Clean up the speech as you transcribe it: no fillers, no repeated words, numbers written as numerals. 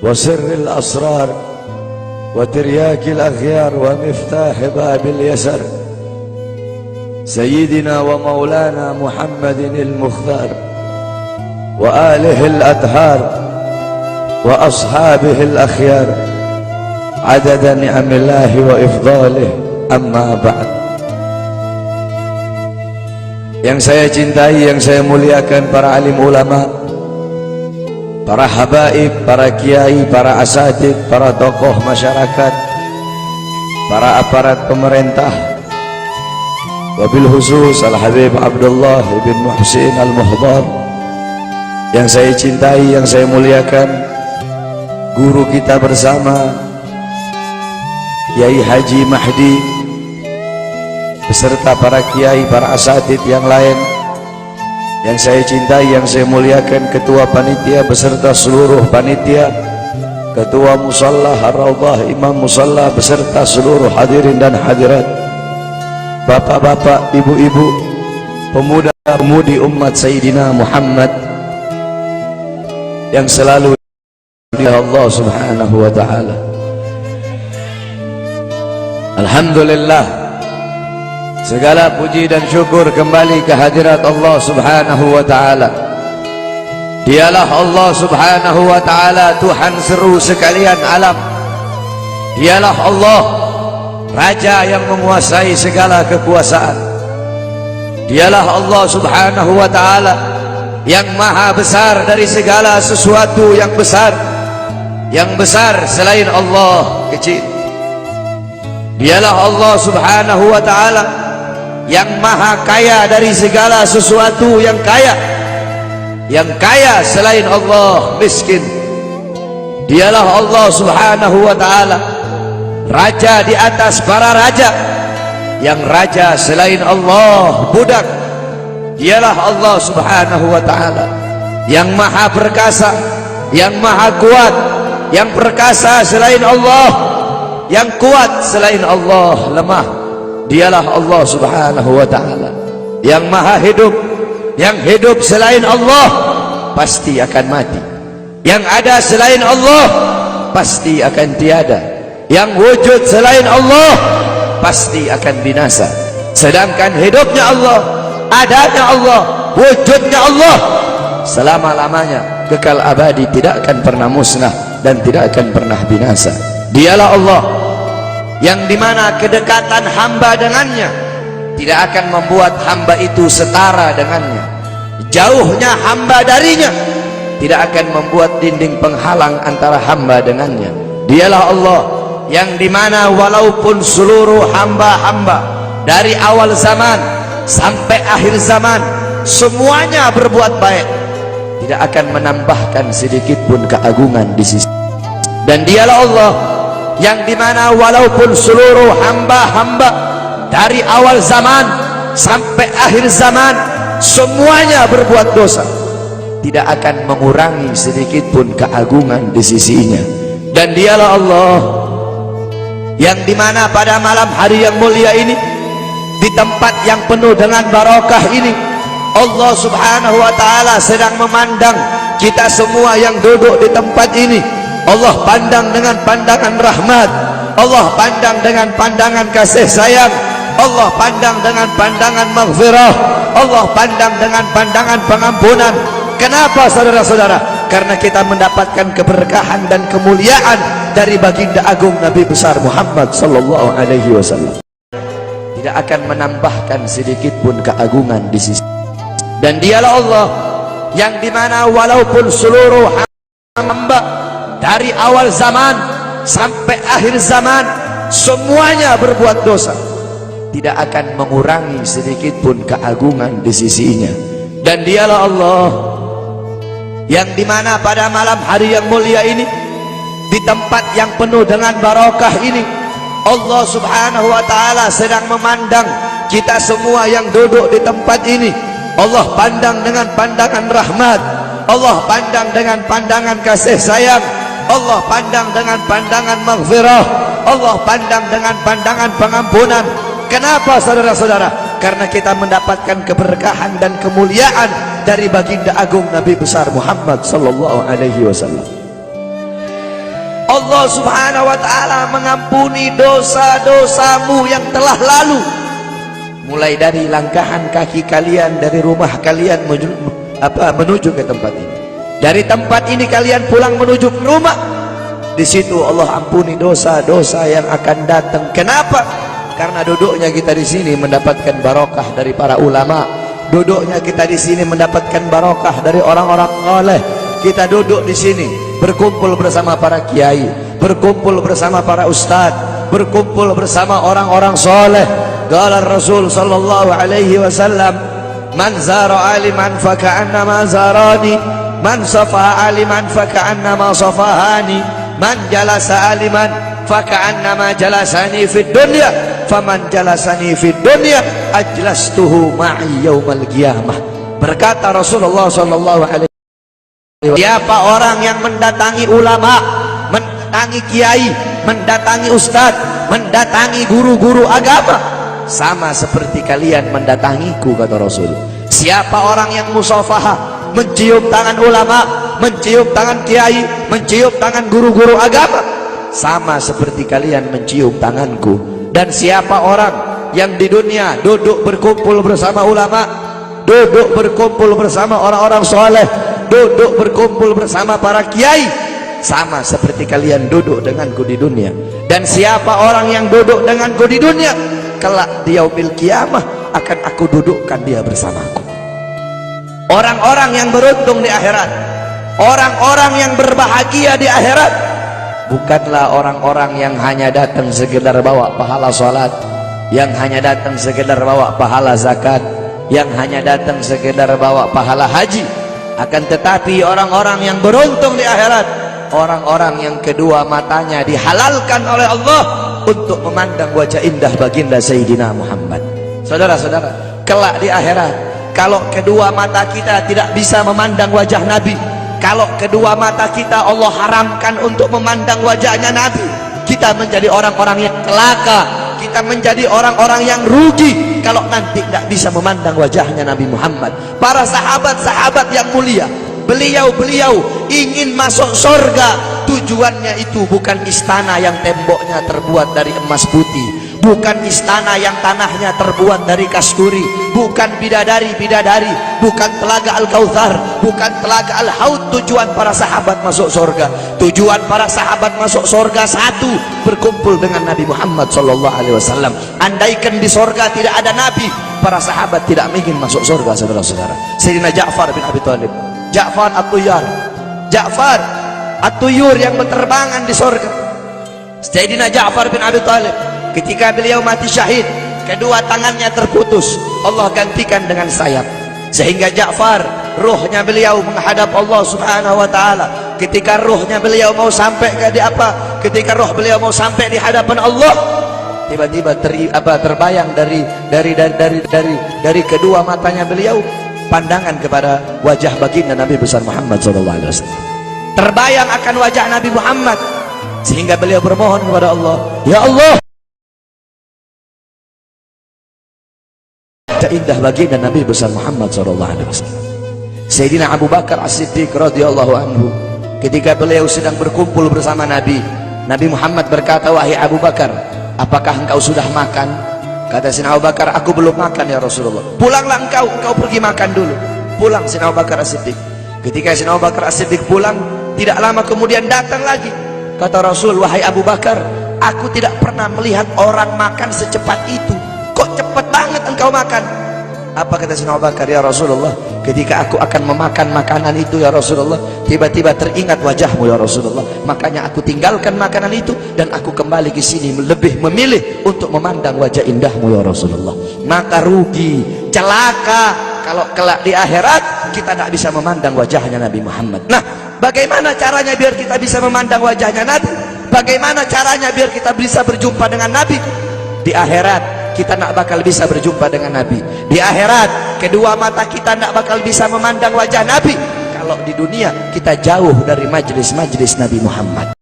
وسر الأسرار وترياك الأخيار ومفتاح باب اليسر سيدنا ومولانا محمد المختار وآله الأطهار وأصحابه الأخيار عدد نعم الله وإفضاله. Amma ba'd. Yang saya cintai, yang saya muliakan, para alim ulama, para habaib, para kiai, para asatid, para tokoh masyarakat, para aparat pemerintah, wabil khusus Al-Habib Abdullah bin Muhsin Al-Muhdar, yang saya cintai, yang saya muliakan, guru kita bersama Kiai Haji Mahdi beserta para kiai, para asatid yang lain yang saya cintai, yang saya muliakan, ketua panitia beserta seluruh panitia, ketua musalla Ar-Raudhah, imam musalla beserta seluruh hadirin dan hadirat, bapak-bapak, ibu-ibu, pemuda-pemudi umat Sayyidina Muhammad yang selalu dimuliakan Allah Subhanahu wa taala. Alhamdulillah, segala puji dan syukur kembali ke hadirat Allah Subhanahu wa ta'ala. Dialah Allah Subhanahu wa ta'ala, Tuhan seru sekalian alam. Dialah Allah, Raja yang menguasai segala kekuasaan. Dialah Allah Subhanahu wa ta'ala yang maha besar dari segala sesuatu yang besar. Yang besar selain Allah kecil. Dialah Allah Subhanahu wa ta'ala yang maha kaya dari segala sesuatu yang kaya. Yang kaya selain Allah miskin. Dialah Allah Subhanahu wa ta'ala, Raja di atas para raja. Yang raja selain Allah budak. Dialah Allah Subhanahu wa ta'ala yang maha perkasa, yang maha kuat. Yang perkasa selain Allah, yang kuat selain Allah lemah. Dialah Allah Subhanahu wa ta'ala yang maha hidup. Yang hidup selain Allah pasti akan mati. Yang ada selain Allah pasti akan tiada. Yang wujud selain Allah pasti akan binasa. Sedangkan hidupnya Allah, adanya Allah, wujudnya Allah selama-lamanya, kekal abadi, tidak akan pernah musnah dan tidak akan pernah binasa. Dialah Allah yang dimana kedekatan hamba dengannya tidak akan membuat hamba itu setara dengannya. Jauhnya hamba darinya tidak akan membuat dinding penghalang antara hamba dengannya. Dialah Allah yang dimana walaupun seluruh hamba-hamba dari awal zaman sampai akhir zaman semuanya berbuat baik, tidak akan menambahkan sedikit pun keagungan di sisi. Dan dialah Allah yang dimana walaupun seluruh hamba-hamba dari awal zaman sampai akhir zaman semuanya berbuat dosa, tidak akan mengurangi sedikit pun keagungan di sisinya. Dan dialah Allah yang dimana pada malam hari yang mulia ini, di tempat yang penuh dengan barakah ini, Allah Subhanahu wa ta'ala sedang memandang kita semua yang duduk di tempat ini. Allah pandang dengan pandangan rahmat, Allah pandang dengan pandangan kasih sayang, Allah pandang dengan pandangan maghfirah, Allah pandang dengan pandangan pengampunan. Kenapa saudara-saudara? Karena kita mendapatkan keberkahan dan kemuliaan dari baginda agung Nabi besar Muhammad sallallahu alaihi wasallam. Tidak akan menambahkan sedikit pun keagungan di sisi. Dan dialah Allah yang dimana walaupun seluruh hamba dari awal zaman sampai akhir zaman semuanya berbuat dosa, tidak akan mengurangi sedikit pun keagungan di sisinya. Dan dialah Allah yang dimana pada malam hari yang mulia ini, di tempat yang penuh dengan barakah ini, Allah Subhanahu wa ta'ala sedang memandang kita semua yang duduk di tempat ini. Allah pandang dengan pandangan rahmat, Allah pandang dengan pandangan kasih sayang, Allah pandang dengan pandangan maghfirah, Allah pandang dengan pandangan pengampunan. Kenapa saudara-saudara? Karena kita mendapatkan keberkahan dan kemuliaan dari baginda agung Nabi besar Muhammad sallallahu alaihi wasallam. Allah subhanahu wa ta'ala mengampuni dosa-dosamu yang telah lalu, mulai dari langkahan kaki kalian dari rumah kalian menuju ke tempat ini, dari tempat ini kalian pulang menuju ke rumah, di situ Allah ampuni dosa-dosa yang akan datang. Kenapa? Karena duduknya kita di sini mendapatkan barokah dari para ulama, duduknya kita di sini mendapatkan barokah dari orang-orang saleh. Kita duduk di sini berkumpul bersama para kiai, berkumpul bersama para ustadz, berkumpul bersama orang-orang soleh. Qala Rasul sallallahu alaihi wasallam, man zara aliman faka'annama zarani, man safaha aliman faka'annama safahani, man jalasa aliman faka'annama jalasani fid dunya, faman jalasani fid dunya ajlastuhu ma'i yaumal qiyamah. Berkata Rasulullah sallallahu alaihi wasallam, siapa orang yang mendatangi ulama, mendatangi kiai, mendatangi ustadz, mendatangi guru-guru agama, sama seperti kalian mendatangiku, kata Rasul. Siapa orang yang musafahah, mencium tangan ulama, mencium tangan kiai, mencium tangan guru-guru agama, sama seperti kalian mencium tanganku. Dan siapa orang yang di dunia duduk berkumpul bersama ulama, duduk berkumpul bersama orang-orang soleh, duduk berkumpul bersama para kiai, sama seperti kalian duduk denganku di dunia. Dan siapa orang yang duduk denganku di dunia, kelak di yaumil qiyamah akan aku dudukkan dia bersamaku. Orang-orang yang beruntung di akhirat, orang-orang yang berbahagia di akhirat, bukanlah orang-orang yang hanya datang sekedar bawa pahala salat, yang hanya datang sekedar bawa pahala zakat, yang hanya datang sekedar bawa pahala haji. Akan tetapi orang-orang yang beruntung di akhirat, orang-orang yang kedua matanya dihalalkan oleh Allah untuk memandang wajah indah baginda Sayyidina Muhammad. Saudara-saudara, kelak di akhirat, kalau kedua mata kita tidak bisa memandang wajah Nabi, kalau kedua mata kita Allah haramkan untuk memandang wajahnya Nabi, kita menjadi orang-orang yang celaka, kita menjadi orang-orang yang rugi kalau nanti tidak bisa memandang wajahnya Nabi Muhammad. Para sahabat-sahabat yang mulia, beliau-beliau ingin masuk surga, tujuannya itu bukan istana yang temboknya terbuat dari emas putih, bukan istana yang tanahnya terbuat dari kasturi, bukan bidadari-bidadari, bukan telaga Al-Kautsar, bukan telaga Al-Haud. Tujuan para sahabat masuk surga, tujuan para sahabat masuk surga satu, berkumpul dengan Nabi Muhammad SAW. Andaikan di surga tidak ada Nabi, para sahabat tidak mungkin masuk surga, saudara-saudara. Sayyidina Ja'far bin Abi Thalib, Ja'far At-Tuyyar, Ja'far At-Tuyyur yang berterbangan di surga. Sayyidina Ja'far bin Abi Thalib, ketika beliau mati syahid, kedua tangannya terputus, Allah gantikan dengan sayap, sehingga Ja'far, ruhnya beliau menghadap Allah subhanahu wa ta'ala. Ketika ruhnya beliau mau sampai ketika ruh beliau mau sampai di hadapan Allah, tiba-tiba terbayang dari kedua matanya beliau pandangan kepada wajah baginda Nabi besar Muhammad SAW. Terbayang akan wajah Nabi Muhammad, sehingga beliau bermohon kepada Allah, ya Allah, indah baginda Nabi besar Muhammad SAW. Sayyidina Abu Bakar As-Siddiq radhiyallahu anhu, ketika beliau sedang berkumpul bersama Nabi, Nabi Muhammad berkata, wahai Abu Bakar, apakah engkau sudah makan? Kata Sayyidina Abu Bakar, aku belum makan ya Rasulullah. Pulanglah engkau pergi makan dulu. Pulang Sayyidina Abu Bakar As-Siddiq. Ketika Sayyidina Abu Bakar As-Siddiq pulang, tidak lama kemudian datang lagi. Kata Rasul, wahai Abu Bakar, aku tidak pernah melihat orang makan secepat itu. Kok cepat banget engkau makan? Apa kata Sayyidina Abu Bakar, ya Rasulullah, ketika aku akan memakan makanan itu ya Rasulullah, tiba-tiba teringat wajahmu ya Rasulullah, makanya aku tinggalkan makanan itu dan aku kembali ke sini lebih memilih untuk memandang wajah indahmu ya Rasulullah. Maka rugi, celaka kalau kelak di akhirat kita tidak bisa memandang wajahnya Nabi Muhammad. Nah, bagaimana caranya biar kita bisa memandang wajahnya Nabi? Bagaimana caranya biar kita bisa berjumpa dengan Nabi? Di akhirat kita tidak bakal bisa berjumpa dengan Nabi. Di akhirat kedua mata kita tidak bakal bisa memandang wajah Nabi. Kalau di dunia kita jauh dari majlis-majlis Nabi Muhammad.